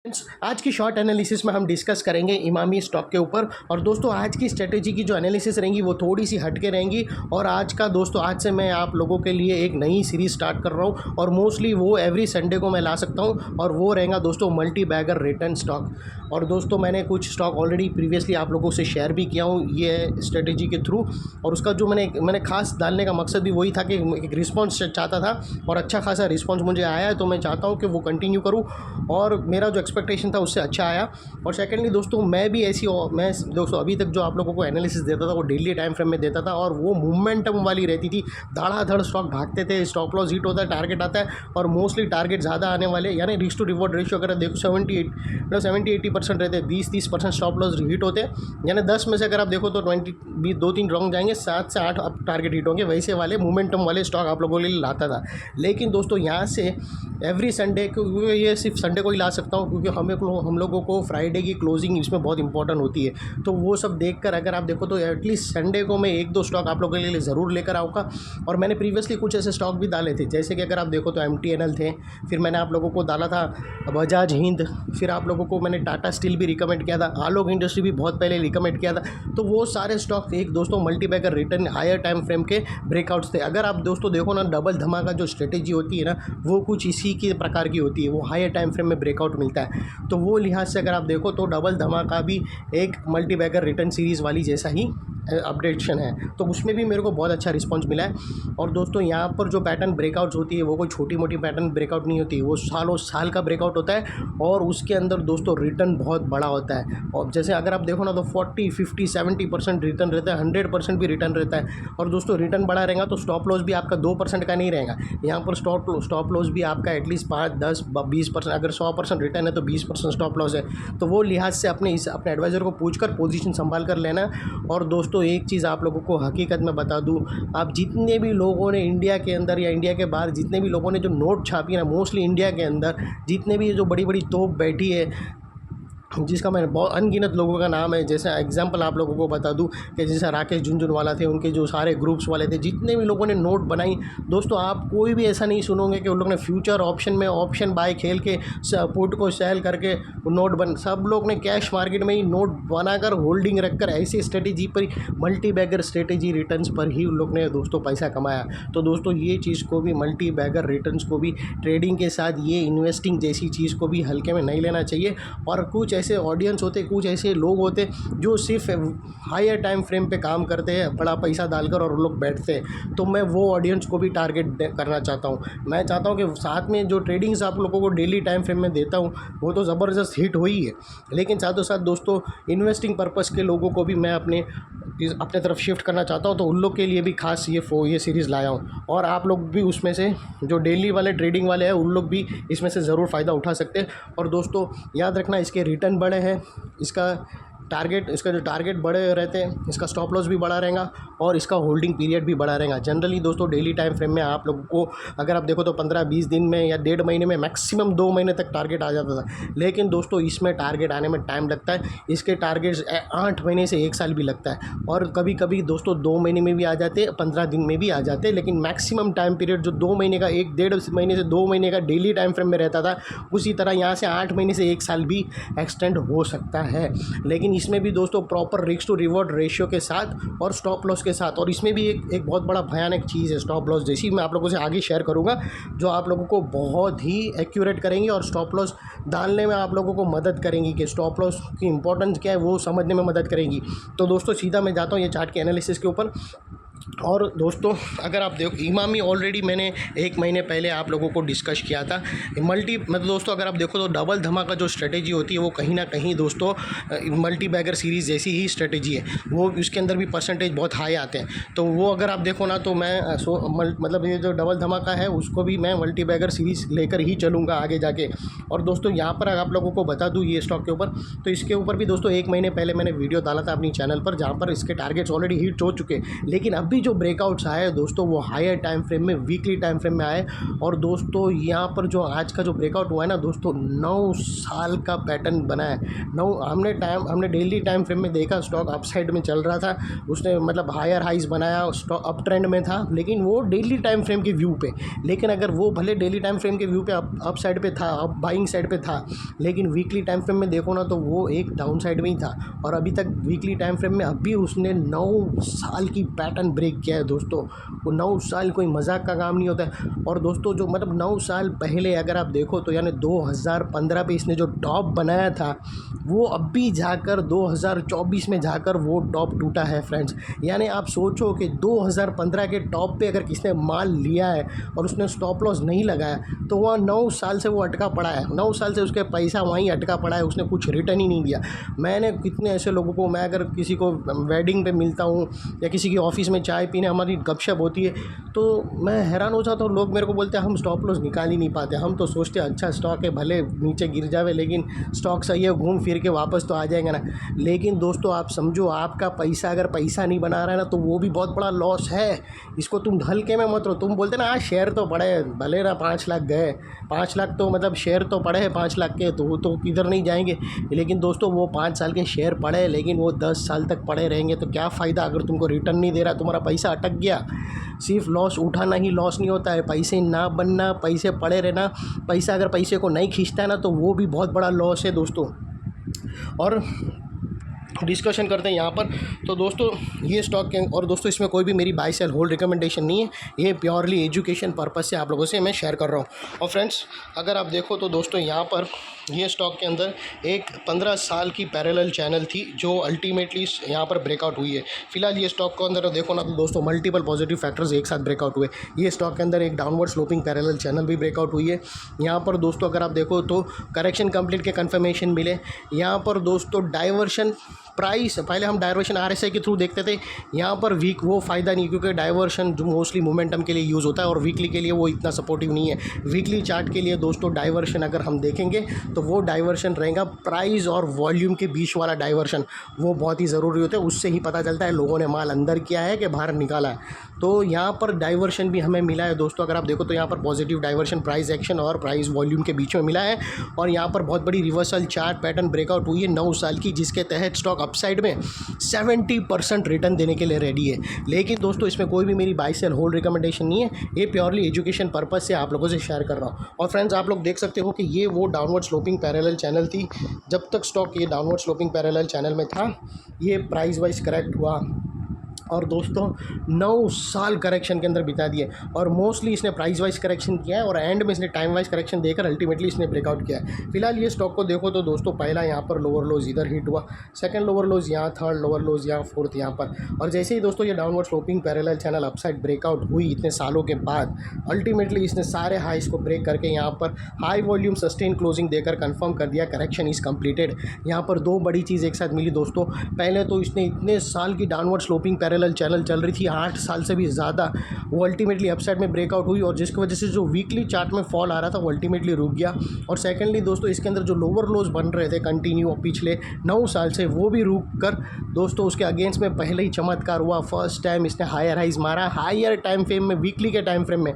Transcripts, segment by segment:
आज की short analysis में हम डिस्कस करेंगे इमामी स्टॉक के ऊपर। और दोस्तों आज की स्ट्रेटेजी की जो एनालिसिस रहेंगी वो थोड़ी सी हटके रहेंगी। और आज का दोस्तों आज से मैं आप लोगों के लिए एक नई सीरीज़ स्टार्ट कर रहा हूँ और मोस्टली वो एवरी संडे को मैं ला सकता हूँ और वो रहेगा दोस्तों मल्टी बैगर रिटर्न स्टॉक। और दोस्तों मैंने कुछ स्टॉक ऑलरेडी प्रीवियसली आप लोगों से शेयर भी किया हूँ ये स्ट्रेटेजी के थ्रू। और उसका जो मैंने खास डालने का मकसद भी वही था कि एक रिस्पॉन्स चाहता था और अच्छा खासा रिस्पॉन्स मुझे आया है, तो मैं चाहता हूँ कि वो कंटिन्यू करूँ और मेरा जो एक्सपेक्टेशन था उससे अच्छा आया। और सेकेंडली दोस्तों मैं दोस्तों अभी तक जो आप लोगों को एनालिसिस देता था वो डेली टाइम फ्रेम में देता था और वो मोमेंटम वाली रहती थी। धड़ाधड़ स्टॉक भागते थे, स्टॉप लॉस हिट होता है, टारगेट आता है और मोस्टली टारगेट ज़्यादा आने वाले, यानी रिस्क टू रिवॉर्ड रेशियो अगर देखो 70-80% रहते हैं, 20-30% स्टॉप लॉस हिट होते हैं। यानी 10 में से अगर आप देखो तो 2-3 रॉन्ग जाएंगे, 7 से 8 आप टारगेट हिट होंगे। वैसे वाले मोमेंटम वाले स्टॉक आप लोगों के लिए लाता था। लेकिन दोस्तों यहाँ से एवरी संडे को, ये सिर्फ संडे को ही ला सकता हूँ क्योंकि हम लोगों को फ्राइडे की क्लोजिंग इसमें बहुत इंपॉर्टेंट होती है। तो वो सब देखकर अगर आप देखो तो एटलीस्ट संडे को मैं 1-2 स्टॉक आप लोगों के लिए ज़रूर लेकर आऊँगा। और मैंने प्रीवियसली कुछ ऐसे स्टॉक भी डाले थे, जैसे कि अगर आप देखो तो MTNL थे, फिर मैंने आप लोगों को डाला था बजाज हिंद, फिर आप लोगों को मैंने टाटा स्टील भी रिकमेंड किया था, आलोक इंडस्ट्री भी बहुत पहले रिकमेंड किया था। तो वो सारे स्टॉक एक दोस्तों multi bagger return higher time frame के ब्रेकआउट्स थे। अगर आप दोस्तों देखो ना, डबल धमाका जो स्ट्रेटेजी होती है ना वो कुछ इसी के प्रकार की होती है, वो हायर टाइम फ्रेम में ब्रेकआउट मिलता है। तो वो लिहाज से अगर आप देखो तो डबल धमाका भी एक मल्टी बैगर रिटर्न सीरीज़ वाली जैसा ही अपडेशन है, तो उसमें भी मेरे को बहुत अच्छा रिस्पांस मिला है। और दोस्तों यहाँ पर जो पैटर्न ब्रेकआउट्स होती है वो कोई छोटी मोटी पैटर्न ब्रेकआउट नहीं होती, वो सालों साल का ब्रेकआउट होता है और उसके अंदर दोस्तों रिटर्न बहुत बड़ा होता है। और जैसे अगर आप देखो ना तो 40-50-70% रिटर्न रहता है, 100% भी रिटर्न रहता है। और दोस्तों रिटर्न बड़ा रहेगा तो स्टॉप लॉस भी आपका 2% का नहीं रहेगा। यहाँ पर स्टॉप लॉस भी आपका एटलीस्ट 5-10-20%, अगर 100% रिटर्न है तो 20% स्टॉप लॉस है। तो वो लिहाज से अपने एडवाइज़र को पूछकर पोजीशन संभाल कर लेना। और दोस्तों एक चीज़ आप लोगों को हकीकत में बता दूं, आप जितने भी लोगों ने इंडिया के अंदर या इंडिया के बाहर जितने भी लोगों ने जो नोट छापी है ना, मोस्टली इंडिया के अंदर जितने भी जो बड़ी बड़ी तोप बैठी है, जिसका मैंने बहुत अनगिनत लोगों का नाम है, जैसे एग्जांपल आप लोगों को बता दूं कि जैसे राकेश झुनझुनवाला थे, उनके जो सारे ग्रुप्स वाले थे, जितने भी लोगों ने नोट बनाई दोस्तों, आप कोई भी ऐसा नहीं सुनोगे कि उन लोगों ने फ्यूचर ऑप्शन में ऑप्शन बाय खेल के पुट को सेल करके सब लोग ने कैश मार्केट में ही नोट बनाकर होल्डिंग रखकर ऐसी स्ट्रेटेजी पर, मल्टी बैगर स्ट्रेटेजी रिटर्न्स पर ही उन लोग ने दोस्तों पैसा कमाया। तो दोस्तों ये चीज़ को भी, मल्टी बैगर रिटर्न्स को भी ट्रेडिंग के साथ ये इन्वेस्टिंग जैसी चीज़ को भी हल्के में नहीं लेना चाहिए। और कुछ ऐसे ऑडियंस होते, कुछ ऐसे लोग होते जो सिर्फ हायर टाइम फ्रेम पे काम करते हैं बड़ा पैसा डालकर और लोग बैठते हैं। तो मैं वो ऑडियंस को भी टारगेट करना चाहता हूँ। मैं चाहता हूँ कि साथ में जो ट्रेडिंग्स आप लोगों को डेली टाइम फ्रेम में देता हूँ वो तो ज़बरदस्त हिट हुई है, लेकिन साथों साथ दोस्तों इन्वेस्टिंग पर्पज़ के लोगों को भी मैं अपने तरफ शिफ्ट करना चाहता हूँ। तो उन लोग के लिए भी खास ये सीरीज़ लाया हूँ। और आप लोग भी उसमें से जो डेली वाले ट्रेडिंग वाले हैं उन लोग भी इसमें से ज़रूर फ़ायदा उठा सकते हैं। और दोस्तों याद रखना, इसके रिटर्न बड़े हैं, इसका जो टारगेट बड़े रहते हैं, इसका स्टॉप लॉस भी बड़ा रहेगा और इसका होल्डिंग पीरियड भी बड़ा रहेगा। जनरली दोस्तों डेली टाइम फ्रेम में आप लोगों को अगर आप देखो तो 15-20 दिन में या 1.5 महीने में, मैक्सिमम 2 महीने तक टारगेट आ जाता था। लेकिन दोस्तों इसमें टारगेट आने में टाइम लगता है, इसके टारगेट्स 8 महीने से 1 साल भी लगता है। और कभी कभी दोस्तों 2 महीने में भी आ जाते हैं, 15 दिन में भी आ जाते हैं। लेकिन मैक्सिमम टाइम पीरियड जो 2 महीने का, 1-1.5 महीने से 2 महीने का डेली टाइम फ्रेम में रहता था, उसी तरह यहाँ से 8 महीने से 1 साल भी एक्सटेंड हो सकता है। लेकिन इसमें भी दोस्तों proper risk to reward ratio के साथ और स्टॉप लॉस के साथ। और इसमें भी एक बहुत बड़ा भयानक चीज़ है स्टॉप लॉस, जैसी मैं आप लोगों से आगे शेयर करूंगा, जो आप लोगों को बहुत ही एक्यूरेट करेंगी और स्टॉप लॉस डालने में आप लोगों को मदद करेंगी कि स्टॉप लॉस की इंपॉर्टेंस क्या है वो समझने में मदद करेंगी। तो दोस्तों सीधा मैं जाता हूँ ये चार्ट के एनालिसिस के ऊपर। और दोस्तों अगर आप देखो, इमामी ऑलरेडी मैंने 1 महीने पहले आप लोगों को डिस्कस किया था। मतलब दोस्तों अगर आप देखो तो डबल धमाका जो स्ट्रेटेजी होती है वो कहीं ना कहीं दोस्तों मल्टी बैगर सीरीज़ जैसी ही स्ट्रेटेजी है, वो उसके अंदर भी परसेंटेज बहुत हाई आते हैं। तो वो अगर आप देखो ना तो मैं मतलब ये जो डबल धमाका है उसको भी मैं मल्टी बैगर सीरीज़ लेकर ही चलूँगा आगे जाके। और दोस्तों यहाँ पर आप लोगों को बता दूँ ये स्टॉक के ऊपर, तो इसके ऊपर भी दोस्तों 1 महीने पहले मैंने वीडियो डाला था अपनी चैनल पर, जहाँ पर इसके टारगेट्स ऑलरेडी हिट हो चुके हैं। लेकिन अब भी जो ब्रेकआउट्स आए दोस्तों वो हायर टाइम फ्रेम में, वीकली टाइम फ्रेम में आए। और दोस्तों यहाँ पर जो आज का जो ब्रेकआउट हुआ है ना दोस्तों, 9 साल का पैटर्न बना है। हमने डेली टाइम फ्रेम में देखा स्टॉक अप साइड में चल रहा था, उसने मतलब हायर हाइज बनाया, स्टॉक अप ट्रेंड में था, लेकिन वो डेली टाइम फ्रेम के व्यू पे। लेकिन अगर वो भले डेली टाइम फ्रेम के व्यू पे अप साइड पे था, अप बाइंग साइड पे था, लेकिन वीकली टाइम फ्रेम में देखो ना तो वो एक डाउन साइड में ही था। और अभी तक वीकली टाइम फ्रेम में अभी उसने 9 साल की पैटर्न ब्रेक किया है दोस्तों। वो 9 साल कोई मजाक का काम नहीं होता है। और दोस्तों जो मतलब 9 साल पहले अगर आप देखो तो यानी 2015 पे इसने जो टॉप बनाया था, वो अभी जाकर 2024 में जाकर वो टॉप टूटा है फ्रेंड्स। यानी आप सोचो कि 2015 के टॉप पे अगर किसने माल लिया है और उसने स्टॉप लॉस नहीं लगाया तो वह 9 साल से वो अटका पड़ा है। 9 साल से उसके पैसा वहीं अटका पड़ा है, उसने कुछ रिटर्न ही नहीं दिया। मैंने कितने ऐसे लोगों को, मैं अगर किसी को वेडिंग पे मिलता हूँ या किसी की ऑफिस में चाय पीने हमारी गपशप होती है तो मैं हैरान हो जाता हूँ। लोग मेरे को बोलते हैं हम स्टॉप लॉस निकाल ही नहीं पाते, हम तो सोचते हैं अच्छा स्टॉक है भले नीचे गिर जावे लेकिन स्टॉक सही है, घूम फिर के वापस तो आ जाएगा ना। लेकिन दोस्तों आप समझो, आपका पैसा अगर पैसा नहीं बना रहा है ना तो वो भी बहुत बड़ा लॉस है। इसको तुम हल्के में मत लो। तुम बोलते ना आज शेयर तो पड़े, भले ना 5 लाख गए, 5 लाख तो मतलब शेयर तो पड़े हैं 5 लाख के, तो वो तो किधर नहीं जाएंगे। लेकिन दोस्तों वो 5 साल के शेयर पड़े लेकिन वो 10 साल तक पड़े रहेंगे तो क्या फ़ायदा अगर तुमको रिटर्न नहीं दे रहा, तुम्हारा पैसा अटक गया। सिर्फ लॉस उठाना ही लॉस नहीं होता है, पैसे ना बनना, पैसे पड़े रहना, पैसा अगर पैसे को नहीं खींचता है ना तो वो भी बहुत बड़ा लॉस है दोस्तों। और डिस्कशन करते हैं यहाँ पर तो दोस्तों ये स्टॉक के, और दोस्तों इसमें कोई भी मेरी बाय सेल होल्ड रिकमेंडेशन नहीं है, ये प्योरली एजुकेशन पर्पस से आप लोगों से मैं शेयर कर रहा हूँ। और फ्रेंड्स अगर आप देखो तो दोस्तों यहाँ पर ये स्टॉक के अंदर एक 15 साल की पैरेलल चैनल थी जो अल्टीमेटली यहाँ पर ब्रेकआउट हुई है। फिलहाल ये स्टॉक को अंदर देखो ना तो दोस्तों मल्टीपल पॉजिटिव फैक्टर्स एक साथ ब्रेकआउट हुए। ये स्टॉक के अंदर एक डाउनवर्ड स्लोपिंग पैरेलल चैनल भी ब्रेकआउट हुई है। यहाँ पर दोस्तों अगर आप देखो तो करेक्शन कंप्लीट के कन्फर्मेशन मिले। यहाँ पर दोस्तों डाइवर्शन प्राइस, पहले हम डाइवर्शन आरएसआई के थ्रू देखते थे, यहाँ पर वीक वो फ़ायदा नहीं क्योंकि डाइवर्शन जो मोस्टली मोमेंटम के लिए यूज़ होता है और वीकली के लिए वो इतना सपोर्टिव नहीं है। वीकली चार्ट के लिए दोस्तों डाइवर्शन अगर हम देखेंगे तो वो डाइवर्शन रहेगा प्राइस और वॉल्यूम के बीच वाला डाइवर्शन, वो बहुत ही ज़रूरी होता है। उससे ही पता चलता है लोगों ने माल अंदर किया है कि बाहर निकाला है। तो यहाँ पर डाइवर्शन भी हमें मिला है दोस्तों। अगर आप देखो तो यहाँ पर पॉजिटिव डाइवर्शन प्राइस एक्शन और प्राइस वॉल्यूम के बीच में मिला है। और यहाँ पर बहुत बड़ी रिवर्सल चार्ट पैटर्न ब्रेकआउट हुई है 9 साल की, जिसके तहत स्टॉक अपसाइड में 70% रिटर्न देने के लिए रेडी है। लेकिन दोस्तों इसमें कोई भी मेरी बाय सेल होल्ड रिकमेंडेशन नहीं है, ये प्योरली एजुकेशन पर्पस से आप लोगों से शेयर कर रहा हूँ। और फ्रेंड्स आप लोग देख सकते हो कि ये वो डाउनवर्ड स्लोपिंग पैरेलल चैनल थी। जब तक स्टॉक ये डाउनवर्ड स्लोपिंग पैरेलल चैनल में था ये प्राइस वाइज करेक्ट हुआ और दोस्तों 9 साल करेक्शन के अंदर बिता दिए। और मोस्टली इसने प्राइस वाइज करेक्शन किया है और एंड में इसने टाइम वाइज करेक्शन देकर अल्टीमेटली इसने ब्रेकआउट किया है। फिलहाल ये स्टॉक को देखो तो दोस्तों पहला यहाँ पर लोअर लोज इधर हिट हुआ, सेकंड लोअर लोज यहाँ, थर्ड लोअर लोज यहाँ, फोर्थ यहाँ पर। और जैसे ही दोस्तों ये downward sloping parallel channel upside breakout हुई इतने सालों के बाद, अल्टीमेटली इसने सारे हाइस को ब्रेक करके यहाँ पर हाई वॉल्यूम सस्टेन क्लोजिंग देकर कंफर्म कर दिया करेक्शन इज़ कंप्लीटेड। यहाँ पर 2 बड़ी चीज़ एक साथ मिली दोस्तों। पहले तो इसने इतने साल की डाउनवर्ड स्लोपिंग पैरेलल चैनल चल रही थी 8 साल से भी ज़्यादा, वो अल्टीमेटली अपसाइड में ब्रेकआउट हुई और जिसकी वजह से जो वीकली चार्ट में फॉल आ रहा था वो अल्टीमेटली रुक गया। और सेकेंडली दोस्तों इसके अंदर जो लोअर लोज बन रहे थे कंटिन्यू पिछले 9 साल से, वो भी रुक कर दोस्तों उसके अगेंस्ट में पहले ही चमत्कार हुआ। फर्स्ट टाइम इसने हायर हाइज मारा, हायर टाइम फ्रेम में, वीकली के टाइम फ्रेम में।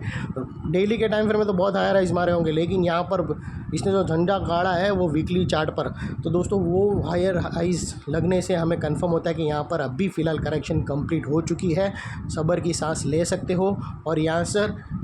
डेली के टाइम फ्रेम में तो बहुत हायर हाइज मारे होंगे, लेकिन यहाँ पर इसने जो झंडा गाड़ा है वो वीकली चार्ट पर। तो दोस्तों वो हायर हाइज लगने से हमें कंफर्म होता है कि यहाँ पर अभी फ़िलहाल करेक्शन कंप्लीट हो चुकी है, सब्र की सांस ले सकते हो और यहाँ से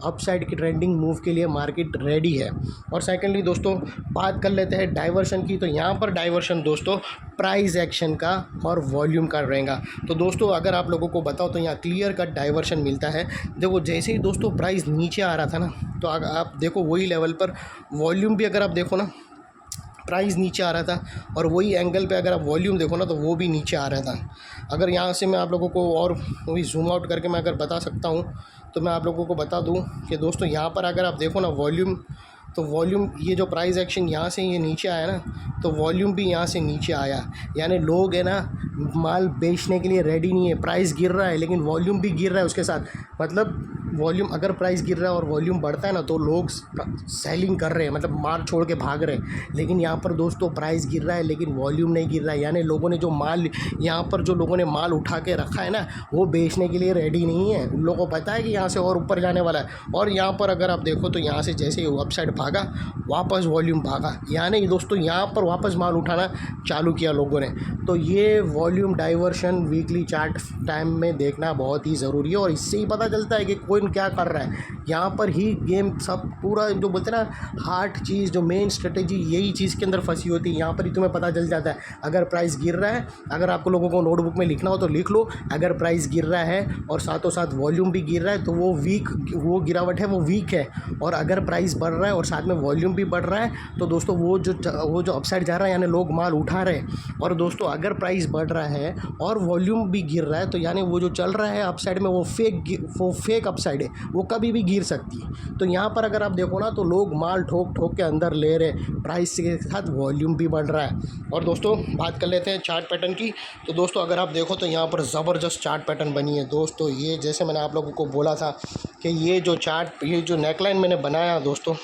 अपसाइड की ट्रेंडिंग मूव के लिए मार्केट रेडी है। और सेकेंडली दोस्तों बात कर लेते हैं डाइवर्शन की। तो यहाँ पर डाइवर्शन दोस्तों प्राइस एक्शन का और वॉल्यूम का रहेगा। तो दोस्तों अगर आप लोगों को बताओ तो यहाँ क्लियर कट डाइवर्शन मिलता है। देखो जैसे ही दोस्तों प्राइस नीचे आ रहा था ना तो आप देखो वही लेवल पर वॉल्यूम भी अगर आप देखो ना प्राइस नीचे आ रहा था और वही एंगल पे अगर आप वॉल्यूम देखो ना तो वो भी नीचे आ रहा था। अगर यहाँ से मैं आप लोगों को और वही जूम आउट करके मैं अगर बता सकता हूँ तो मैं आप लोगों को बता दूँ कि दोस्तों यहाँ पर अगर आप देखो ना वॉल्यूम, तो वॉल्यूम ये जो प्राइस एक्शन यहाँ से ये नीचे आया ना तो वॉल्यूम भी यहाँ से नीचे आया। यानी लोग है ना माल बेचने के लिए रेडी नहीं है, प्राइस गिर रहा है लेकिन वॉल्यूम भी गिर रहा है उसके साथ। मतलब वॉल्यूम अगर प्राइस गिर रहा है और वॉल्यूम बढ़ता है ना तो लोग सेलिंग कर रहे हैं, मतलब माल छोड़ के भाग रहे हैं। लेकिन यहाँ पर दोस्तों प्राइस गिर रहा है लेकिन वॉल्यूम नहीं गिर रहा है, यानी लोगों ने जो माल यहाँ पर जो लोगों ने माल उठा के रखा है ना वो बेचने के लिए रेडी नहीं है। उन लोगों को पता है कि यहाँ से और ऊपर जाने वाला है। और यहाँ पर अगर आप देखो तो यहाँ से जैसे ही वेबसाइट भागा वापस वॉल्यूम भागा, यानी दोस्तों यहाँ पर वापस माल उठाना चालू किया लोगों ने। तो ये volume diversion weekly chart time में देखना बहुत ही ज़रूरी है और इससे ही पता चलता है कि कोई क्या कर रहा है। यहाँ पर ही गेम सब पूरा जो बोलते हैं ना हार्ड चीज़ जो मेन स्ट्रेटेजी यही चीज़ के अंदर फंसी होती है। यहाँ पर ही तुम्हें पता चल जाता है अगर प्राइस गिर रहा है, अगर आपको लोगों को नोटबुक में लिखना हो तो लिख लो, अगर प्राइस गिर रहा है और साथों साथ वॉल्यूम भी गिर रहा है तो वो गिरावट है वो वीक है। और अगर प्राइस बढ़ रहा है और साथ में वॉल्यूम भी बढ़ रहा है तो दोस्तों वो जो अपसाइड जा रहा है यानी लोग माल उठा रहे हैं। और दोस्तों अगर प्राइस बढ़ रहा है और वॉल्यूम भी गिर रहा है तो यानी वो जो चल रहा है अपसाइड में वो फेक अपसाइड है, वो कभी भी गिर सकती है। तो यहाँ पर अगर आप देखो ना तो लोग माल ठोक ठोक के अंदर ले रहे, प्राइस के साथ वॉल्यूम भी बढ़ रहा है। और दोस्तों बात कर लेते हैं चार्ट पैटर्न की। तो दोस्तों अगर आप देखो तो यहाँ पर ज़बरदस्त चार्ट पैटर्न बनी है दोस्तों। ये जैसे मैंने आप लोगों को बोला था कि ये जो नेकलाइन मैंने बनाया दोस्तों,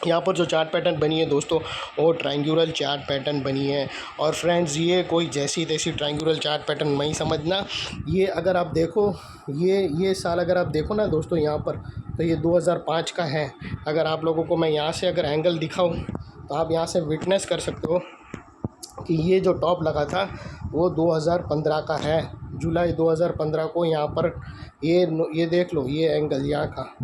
यहाँ पर जो चार्ट पैटर्न बनी है दोस्तों वो ट्रायंगुलर चार्ट पैटर्न बनी है। और फ्रेंड्स ये कोई जैसी तैसी ट्रायंगुलर चार्ट पैटर्न नहीं समझना। ये अगर आप देखो ये साल अगर आप देखो ना दोस्तों यहाँ पर तो ये 2005 का है। अगर आप लोगों को मैं यहाँ से अगर एंगल दिखाऊँ तो आप यहाँ से विटनेस कर सकते हो कि ये जो टॉप लगा था वो 2015 का है। जुलाई 2015 को यहाँ पर ये देख लो, ये एंगल यहाँ का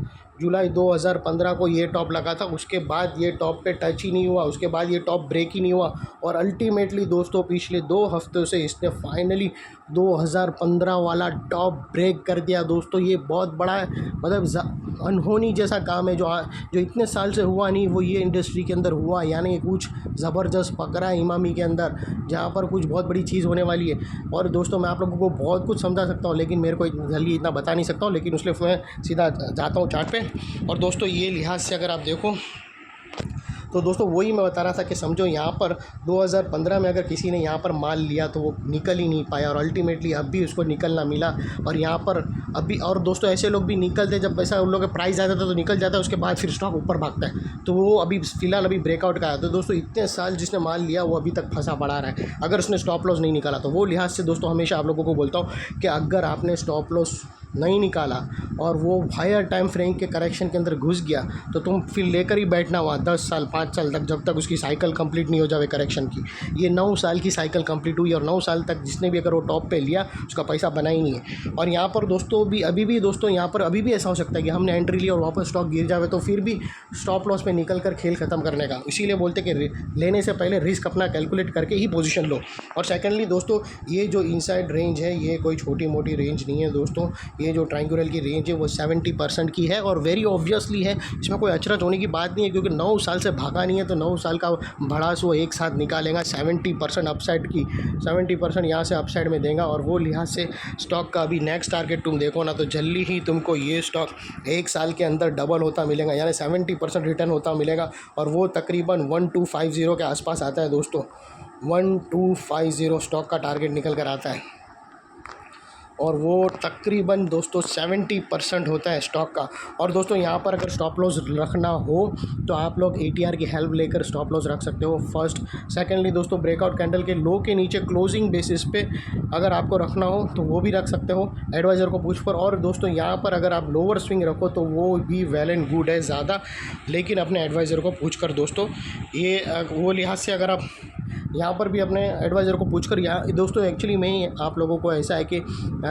जुलाई 2015 को ये टॉप लगा था। उसके बाद ये टॉप पे टच ही नहीं हुआ, उसके बाद ये टॉप ब्रेक ही नहीं हुआ। और अल्टीमेटली दोस्तों पिछले 2 हफ्तों से इसने फाइनली 2015 वाला टॉप ब्रेक कर दिया दोस्तों। ये बहुत बड़ा मतलब अनहोनी जैसा काम है जो इतने साल से हुआ नहीं, वो ये इंडस्ट्री के अंदर हुआ। यानी कुछ ज़बरदस्त पकड़ा है इमामी के अंदर, जहाँ पर कुछ बहुत बड़ी चीज़ होने वाली है। और दोस्तों मैं आप लोगों को बहुत कुछ समझा सकता हूँ लेकिन मेरे को जल्दी इतना बता नहीं सकता हूँ, लेकिन उसलिए मैं सीधा जाता हूँ चार्ट पे। और दोस्तों ये लिहाज से अगर आप देखो तो दोस्तों वही मैं बता रहा था कि समझो यहाँ पर 2015 में अगर किसी ने यहाँ पर माल लिया तो वो निकल ही नहीं पाया और अल्टीमेटली अब भी उसको निकलना मिला। और यहाँ पर अभी और दोस्तों ऐसे लोग भी निकलते जब पैसा उन लोगों का प्राइस आता था तो निकल जाता है, उसके बाद फिर स्टॉक ऊपर भागता है। तो वो अभी फ़िलहाल अभी ब्रेकआउट का आया। तो दोस्तों इतने साल जिसने माल लिया वो अभी तक फंसा पड़ा रहा है अगर उसने स्टॉप लॉस नहीं निकाला। तो वो लिहाज से दोस्तों हमेशा आप लोगों को बोलता हूँ कि अगर आपने स्टॉप लॉस नहीं निकाला और वो हायर टाइम फ्रेम के करेक्शन के अंदर घुस गया तो तुम फिर लेकर ही बैठना हुआ 10 साल 5 साल तक, जब तक उसकी साइकिल कंप्लीट नहीं हो जाए करेक्शन की। ये 9 साल की साइकिल कंप्लीट हुई और 9 साल तक जिसने भी अगर वो टॉप पे लिया उसका पैसा बना ही नहीं है। और यहाँ पर दोस्तों अभी भी दोस्तों यहाँ पर अभी भी ऐसा हो सकता है कि हमने एंट्री ली और वापस स्टॉक गिर जाए तो फिर भी स्टॉप लॉस पे निकल कर खेल ख़त्म करने का। इसीलिए बोलते कि लेने से पहले रिस्क अपना कैलकुलेट करके ही पोजीशन लो। और सेकेंडली दोस्तों ये जो इनसाइड रेंज है ये कोई छोटी मोटी रेंज नहीं है दोस्तों। ये जो ट्रायंगुलर की रेंज है वो 70% की है और वेरी ऑब्वियसली है, इसमें कोई अचरज होने की बात नहीं है क्योंकि 9 साल से भागा नहीं है तो 9 साल का भड़ास वो एक साथ निकालेगा। 70% अपसाइड की 70% यहाँ से अपसाइड में देगा। और वो लिहाज से स्टॉक का अभी नेक्स्ट टारगेट तुम देखो ना तो जल्दी ही तुमको ये स्टॉक 1 साल के अंदर डबल होता मिलेगा, यानी 70% रिटर्न होता मिलेगा। और वो तकरीबन 1250 के आसपास आता है दोस्तों। 1250 स्टॉक का टारगेट निकल कर आता है और वो तकरीबन दोस्तों 70% होता है स्टॉक का। और दोस्तों यहाँ पर अगर स्टॉप लॉस रखना हो तो आप लोग ATR की हेल्प लेकर स्टॉप लॉस रख सकते हो फर्स्ट। सेकेंडली दोस्तों ब्रेकआउट कैंडल के लो के नीचे क्लोजिंग बेसिस पे अगर आपको रखना हो तो वो भी रख सकते हो एडवाइज़र को पूछ पर। और दोस्तों यहाँ पर अगर आप लोअर स्विंग रखो तो वो भी वेल एंड गुड है ज़्यादा, लेकिन अपने एडवाइज़र को पूछ कर दोस्तों ये वो लिहाज से अगर आप यहाँ पर भी अपने एडवाइज़र को पूछकर यहाँ दोस्तों एक्चुअली मैं आप लोगों को ऐसा है कि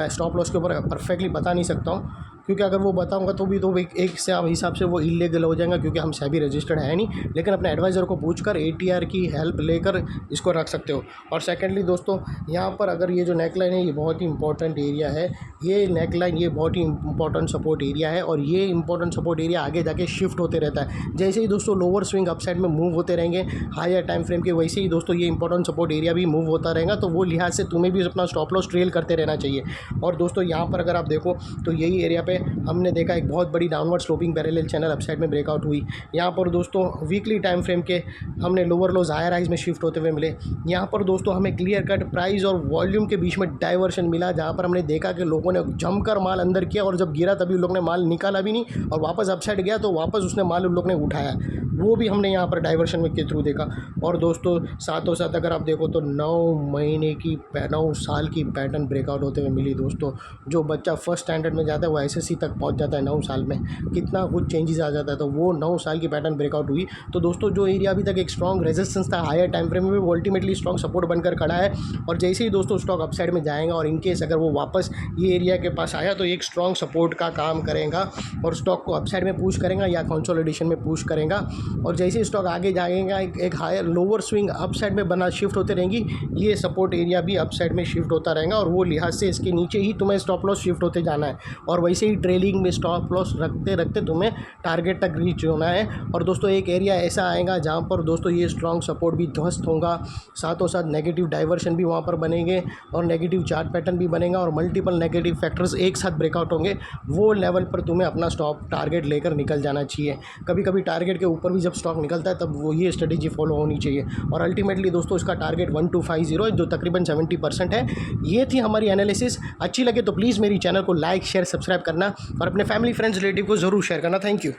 स्टॉप लॉस के ऊपर परफेक्टली बता नहीं सकता हूँ क्योंकि अगर वो बताऊंगा तो भी तो एक से आप हिसाब से वो इलीगल हो जाएगा क्योंकि हम सेबी रजिस्टर्ड है नहीं। लेकिन अपने एडवाइज़र को पूछकर ATR की हेल्प लेकर इसको रख सकते हो। और सेकेंडली दोस्तों यहाँ पर अगर ये जो नेकलाइन है ये बहुत ही इंपॉर्टेंट एरिया है। ये नेकलाइन ये बहुत ही इंपॉर्टेंट सपोर्ट एरिया है और ये इंपॉर्टेंट सपोर्ट एरिया आगे जाके शिफ्ट होते रहता है। जैसे ही दोस्तों लोअर स्विंग अपसाइड में मूव होते रहेंगे हायर टाइम फ्रेम के, वैसे ही दोस्तों ये इंपॉर्टेंट सपोर्ट एरिया भी मूव होता रहेगा। तो वो लिहाज से तुम्हें भी अपना स्टॉप लॉस ट्रेल करते रहना चाहिए। और दोस्तों यहाँ पर अगर आप देखो तो यही एरिया पे हमने देखा एक बहुत बड़ी downward sloping parallel channel upside में ब्रेकआउट हुई। यहाँ पर दोस्तों वीकली टाइम फ्रेम के हमने लोअर लोज हायर हाइज में शिफ्ट होते हुए मिले। यहाँ पर दोस्तों हमें क्लियर कट प्राइस और वॉल्यूम के बीच में डाइवर्शन मिला, जहाँ पर हमने देखा कि लोगों ने जमकर माल अंदर किया और जब गिरा तभी उन लोग ने माल निकाला भी नहीं और वापस अपसाइड गया तो वापस उसने माल उन लोग ने उठाया, वो भी हमने यहाँ पर डाइवर्शन में के थ्रू देखा। और दोस्तों साथों साथ अगर आप देखो तो 9 साल की पैटर्न ब्रेकआउट होते हुए मिली। दोस्तों जो बच्चा फर्स्ट स्टैंडर्ड में जाता है वो एसएससी तक पहुँच जाता है 9 साल में, कितना कुछ चेंजेस आ जाता है, तो वो 9 साल की पैटर्न ब्रेकआउट हुई। तो दोस्तों जो एरिया अभी तक एक स्ट्रॉन्ग रेजिस्टेंस था हायर टाइम फ्रेम में, वो अल्टीमेटली स्ट्रॉन्ग सपोर्ट बनकर खड़ा है। और जैसे ही दोस्तों स्टॉक अपसाइड में जाएगा और इनकेस अगर वो वापस ये एरिया के पास आया तो एक स्ट्रॉन्ग सपोर्ट का काम करेगा और स्टॉक को अपसाइड में पुश करेगा या कंसोलिडेशन में पुश करेगा। और जैसे ही स्टॉक आगे जाएगा एक हायर लोअर स्विंग अपसाइड में बना शिफ्ट होते रहेंगी, ये सपोर्ट एरिया भी अपसाइड में शिफ्ट होता रहेगा और वो लिहाज से इसके नीचे ही तुम्हें स्टॉप लॉस शिफ्ट होते जाना है और वैसे ही ट्रेलिंग में स्टॉप लॉस रखते रखते तुम्हें टारगेट तक रीच होना है। और दोस्तों एक एरिया ऐसा आएगा जहाँ पर दोस्तों ये स्ट्रॉन्ग सपोर्ट भी ध्वस्त होगा, साथों साथ नेगेटिव डाइवर्शन भी वहाँ पर बनेंगे और नेगेटिव चार्ट पैटर्न भी बनेगा और मल्टीपल नेगेटिव फैक्टर्स एक साथ ब्रेकआउट होंगे। वो लेवल पर तुम्हें अपना स्टॉप टारगेट लेकर निकल जाना चाहिए। कभी कभी टारगेट के ऊपर भी जब स्टॉक निकलता है तब वो ये स्ट्रेटेजी फॉलो होनी चाहिए। और अल्टीमेटली दोस्तों इसका टारगेट 1250 जो तकरीबन 70% है। ये थी हमारी एनालिसिस। अच्छी लगे तो प्लीज़ मेरी चैनल को लाइक शेयर सब्सक्राइब करना और अपने फैमिली फ्रेंड्स रिलेटिव को ज़रूर शेयर करना। Thank you.